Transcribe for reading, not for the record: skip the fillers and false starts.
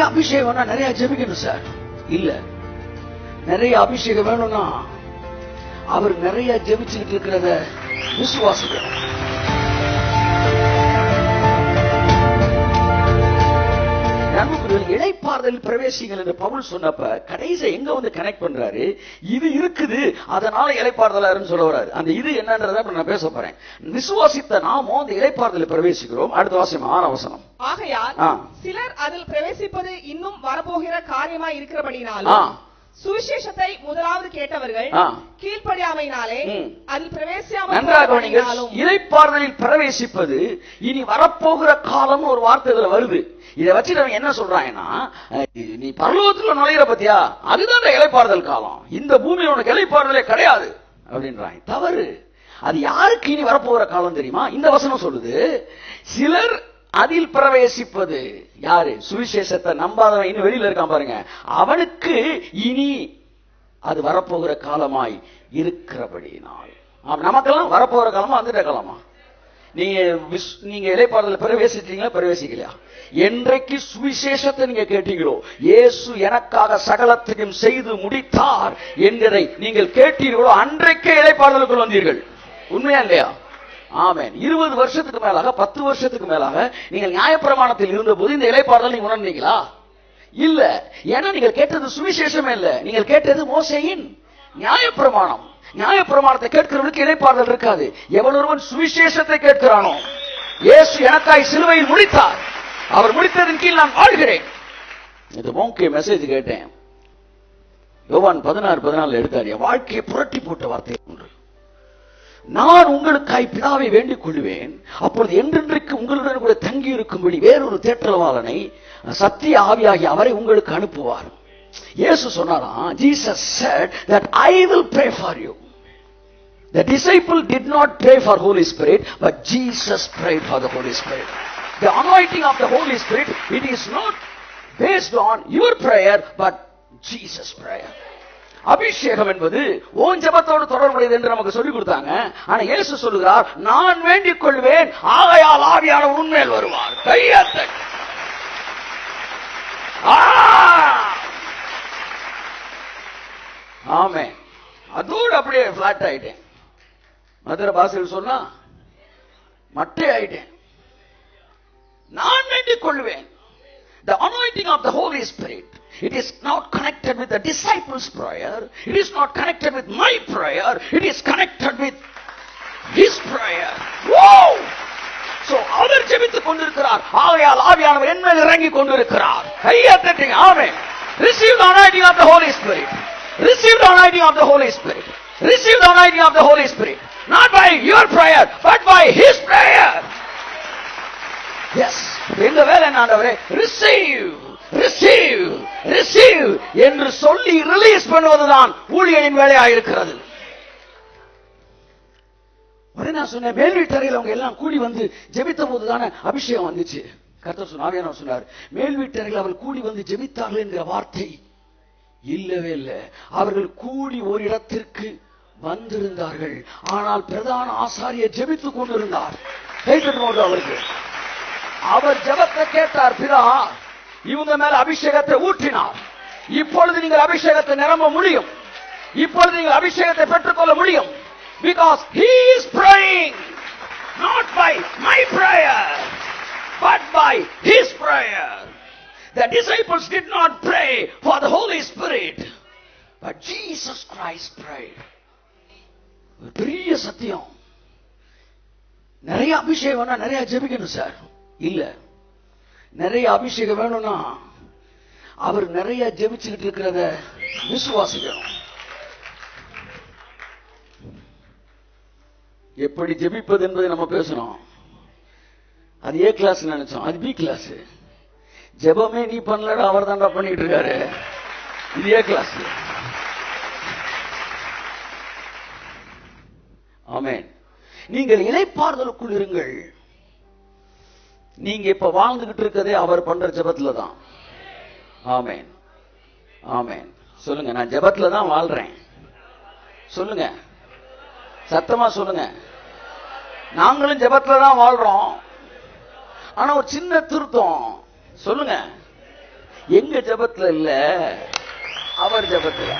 அபிஷேகம் வேணா நிறைய ஜெபிக்கணும் சார். இல்ல, நிறைய அபிஷேகம் வேணும்னா அவர் நிறைய ஜெபிச்சுக்கிட்டு இருக்கிறத விசுவாசிக்கணும். இளைப்பாறுதல் பிரவேசிங்கள் என்று பவுல் சொன்னப்ப கடைசி எங்க வந்து கனெக்ட் பண்றாரு, இது இருக்குது அதனால இளைப்பாறுதல் சொல்ல வராரு. அந்த இது என்னன்றத நான் பேச போறேன். விசுவாசித்த நாமோ அந்த இளைப்பாறுதல் பிரவேசிக்கிறோம். அடுத்த வாசம் 6 வசனம். ஆகையால் சிலர் அதில் பிரவேசிப்பது இன்னும் வரப்போகிற காரியமாய் இருக்கிறபடினாலும் சுவிசேஷத்தை முதலாவது கேட்டவர்கள் கீழ்ப்படியாமையினாலே அதில் பிரவேசியாமல். இளைப்பாறுதலில் பிரவேசிப்பது இனி வரப்போகிற காலம் ஒரு வார்த்தை இதுல வருது. இதை வச்சுட்டு அவங்க என்ன சொல்றாங்கன்னா, நீ பரலோகத்துல நுழையிற பத்தியா, அதுதான் இளைப்பாறுதல் காலம், இந்த பூமியில உனக்கு இளைப்பாறுதலே கிடையாது அப்படின்றாங்க. தவறு. அது யாருக்கு இனி வரப்போகிற காலம் தெரியுமா? இந்த வசனம் சொல்லுது, சிலர் அதில் பிரவேசிப்பது. யாரு? சுவிசேஷத்தை நம்பாதவன் இன்னும் வெளியில இருக்கான் பாருங்க, அவனுக்கு இனி அது வரப்போகிற காலமாய் இருக்கிறபடினால். நமக்கெல்லாம் வரப்போகிற காலமா வந்துட்ட காலமா? நீங்க இளைப்பாறுதல் பிரவேசிச்சீங்களா பிரவேசிக்கலையா? என்றைக்கு சுவிசேஷத்தை நீங்க கேட்டீங்களோ, இயேசு எனக்காக சகலத்தையும் செய்து முடித்தார் என்கிறதை நீங்கள் கேட்டீர்களோ, அன்றைக்கே இளைப்பாறுதலுக்குள் வந்தீர்கள். உண்மையா இல்லையா? ஆமென். 20 வருஷத்துக்கு மேலாக 10 வருஷத்துக்கு மேலாக நீங்கள் நியாயப்பிரமாணத்தில் இருந்த போது இந்த இளைப்பாறுதல் நீங்க உணர்ந்தீங்களா? இல்ல. ஏன்னா நீங்கள் கேட்டது சுவிசேஷமே இல்ல, நீங்கள் கேட்டது மோசேயின் நியாயப்பிரமாணம். நியாயப்பிரமாணத்தை கேட்கிறவனுக்கு இளைப்பாறுதல் இருக்காது. எவனொருவன் சுவிசேஷத்தை கேட்கிறானோ, இயேசு எனக்காய் சிலுவையில் முடித்தார், அவர் முடித்ததன் கீழ் நான் வாழ்கிறேன். இது மோங்கே மெசேஜ் கேட்டேன். யோவான் 16:14 எடுத்தார். என் வாழ்க்கையை புரட்டி போட்ட வார்த்தை ஒன்று. நான் உங்களுக்காய் பிதாவை வேண்டிக் கொள்வேன், அப்பொழுது என்றென்றைக்கு உங்களுடன் கூட தங்கி இருக்கும்படி வேறொரு தேற்றவாளனை சத்திய ஆவியாகி அவரை உங்களுக்கு அனுப்புவார். இயேசு சொன்னாராம், Jesus said that I will pray for you. The disciple did not pray for Holy Spirit, but Jesus prayed for the Holy Spirit. The anointing of the Holy Spirit, it is not based on your prayer, but Jesus' prayer. அபிஷேகம் என்பது own ஜெபத்தோடு தொடர்புடையது என்று நமக்கு சொல்லிக் கொடுத்தாங்க. ஆனா இயேசு சொல்லுகிறார், நான் வேண்டிக் கொள்வேன், ஆகையால் ஆவியானவர் உன்மேல் வருவார். கையத்தை ஆமென். அதோடு அப்படியே பிளாட் ஆயிட்டேன். மதுரை பாசையில் சொன்னா மட்டே ஆயிட்டேன். நான் வேண்டிக் கொள்வேன். The anointing of the Holy Spirit, it is not connected with the disciples' prayer, it is not connected with my prayer, it is connected with his prayer. Wow! So அவர் ஜெபித்துக் கொண்டிருக்கிறார், ஆகையால் ஆவியானவர் என் மேல் இறங்கிக் கொண்டிருக்கிறார். கையை தட்டுங்க. ஆமென். Receive the anointing of the Holy Spirit. Receive the anointing of the Holy Spirit. Receive the anointing of the Holy Spirit. Not by your prayer, but by his prayer. Yes. இந்த வேலை ஆண்டவரே, receive, receive, receive என்று சொல்லி release பண்ணுவதுதான் ஊழியரின் வேலையாக இருக்கிறது. நான் சொன்ன மேல் வீட்டறையில் அவங்க எல்லாம் கூடி வந்து ஜெபித்த போதுதானே அபிஷேகம் வந்துச்சு. கர்த்தர் சொன்னார், மேல் வீட்டறையில் அவர்கள் கூடி வந்து ஜெபித்தார்கள் என்கிற வார்த்தை இல்லவே இல்லை. அவர்கள் கூடி ஒரு இடத்திற்கு வந்திருந்தார்கள், ஆனால் பிரதான ஆசாரியர் ஜெபித்துக் கொண்டிருந்தார். அவருக்கு அவர் ஜெபத்தை கேட்டார், பிதா இவங்க மேல அபிஷேகத்தை ஊற்றினார். இப்பொழுது நீங்கள் அபிஷேகத்தை நிரம்ப முடியும், இப்பொழுது நீங்கள் அபிஷேகத்தை பெற்றுக்கொள்ள முடியும். Because he is praying not by my prayer, but by his prayer. The disciples did not pray for the Holy Spirit, but Jesus Christ prayed. பெரிய சத்தியம். நிறைய அபிஷேகம் நிறைய ஜெபிக்கணும் சார். இல்ல, நிறைய அபிஷேகம் வேணும்னா அவர் நிறைய ஜெபிச்சுக்கிட்டு இருக்கிறத விசுவாசிக்கணும். எப்படி ஜெபிப்பது என்பதை நம்ம பேசணும். அது ஏ கிளாஸ் நினைச்சோம், அது பி கிளாஸ். ஜெபமே நீ பண்ணலடா, அவர் தான்டா பண்ணிட்டு இருக்காரு. இது ஏ கிளாஸ். ஆமென். நீங்கள் இளைப்பாறுதலுக்குள் இருங்கள். நீங்க இப்ப வாழ்ந்துகிட்டு இருக்கதே அவர் பண்ற ஜெபத்துல தான். ஆமென், ஆமென். சொல்லுங்க, நான் ஜெபத்துல தான் வாழ்றேன். சொல்லுங்க, சத்தமா சொல்லுங்க. நாங்களும் ஜெபத்துல தான் வாழ்றோம். ஆனா ஒரு சின்ன திருத்தம். சொல்லுங்க, எங்க ஜெபத்துல இல்ல, அவர் ஜெபத்துல.